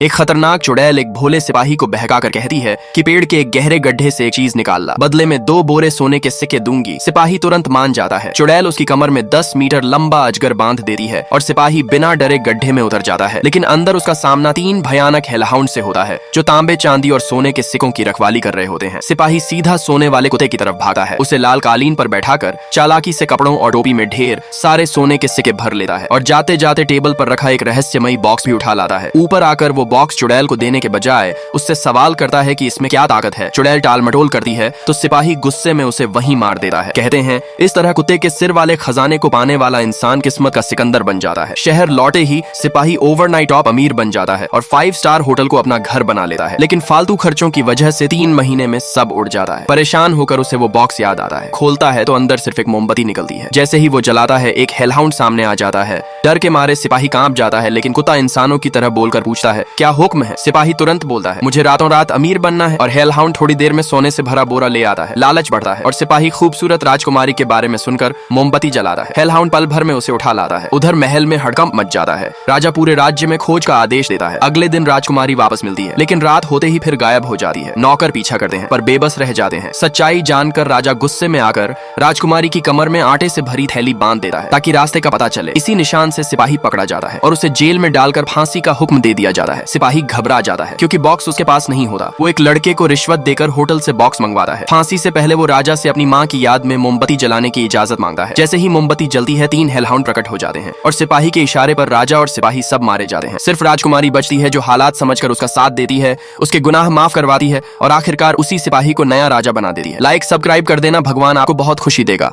एक खतरनाक चुड़ैल एक भोले सिपाही को बहकाकर कहती है कि पेड़ के एक गहरे गड्ढे से एक चीज निकाल ला, बदले में 2 बोरे सोने के सिक्के दूंगी। सिपाही तुरंत मान जाता है। चुड़ैल उसकी कमर में 10 मीटर लंबा अजगर बांध देती है और सिपाही बिना डरे गड्ढे में उतर जाता है। लेकिन अंदर उसका सामना 3 भयानक हेलहाउंड से होता है जो तांबे, चांदी और सोने के सिक्कों की रखवाली कर रहे होते हैं। सिपाही सीधा सोने वाले कुत्ते की तरफ भागता है, उसे लाल कालीन पर बैठाकर चालाकी से कपड़ों और टोपी में ढेर सारे सोने के सिक्के भर लेता है और जाते जाते टेबल पर रखा एक रहस्यमयी बॉक्स भी उठा लाता है। ऊपर आकर वो बॉक्स चुड़ैल को देने के बजाय उससे सवाल करता है कि इसमें क्या ताकत है। चुड़ैल टाल मटोल करती है तो सिपाही गुस्से में उसे वहीं मार देता है। कहते हैं इस तरह कुत्ते के सिर वाले खजाने को पाने वाला इंसान किस्मत का सिकंदर बन जाता है। शहर लौटे ही सिपाही ओवरनाइट टॉप अमीर बन जाता है और 5 स्टार होटल को अपना घर बना लेता है। लेकिन फालतू खर्चों की वजह से 3 महीने में सब उड़ जाता है। परेशान होकर उसे वो बॉक्स याद आता है। खोलता है तो अंदर सिर्फ एक मोमबत्ती निकलती है। जैसे ही वो जलाता है एक हेलहाउंड सामने आ जाता है। डर के मारे सिपाही कांप जाता है, लेकिन कुत्ता इंसानों की तरह बोलकर पूछता है क्या हुक्म है। सिपाही तुरंत बोलता है मुझे रातों रात अमीर बनना है और हेलहाउंड थोड़ी देर में सोने से भरा बोरा ले आता है। लालच बढ़ता है और सिपाही खूबसूरत राजकुमारी के बारे में सुनकर मोमबत्ती जलाता है। हेलहाउंड पल भर में उसे उठा लाता है। उधर महल में हड़कंप मच जाता है। राजा पूरे राज्य में खोज का आदेश देता है। अगले दिन राजकुमारी वापस मिलती है, लेकिन रात होते ही फिर गायब हो जाती है। नौकर पीछा करते हैं पर बेबस रह जाते हैं। सच्चाई जानकर राजा गुस्से में आकर राजकुमारी की कमर में आटे से भरी थैली बांध देता है ताकि रास्ते का पता चले। इसी निशान से सिपाही पकड़ा जाता है और उसे जेल में डालकर फांसी का हुक्म दे दिया जाता है। सिपाही घबरा जाता है क्योंकि बॉक्स उसके पास नहीं होता। वो एक लड़के को रिश्वत देकर होटल से बॉक्स मंगवाता है। फांसी से पहले वो राजा से अपनी माँ की याद में मोमबत्ती जलाने की इजाजत मांगता है। जैसे ही मोमबत्ती जलती है 3 हेलहाउंड प्रकट हो जाते हैं और सिपाही के इशारे पर राजा और सिपाही सब मारे जाते हैं। सिर्फ राजकुमारी बचती है जो हालात समझकर उसका साथ देती है, उसके गुनाह माफ करवाती है और आखिरकार उसी सिपाही को नया राजा बना देती है। लाइक सब्सक्राइब कर देना, भगवान आपको बहुत खुशी देगा।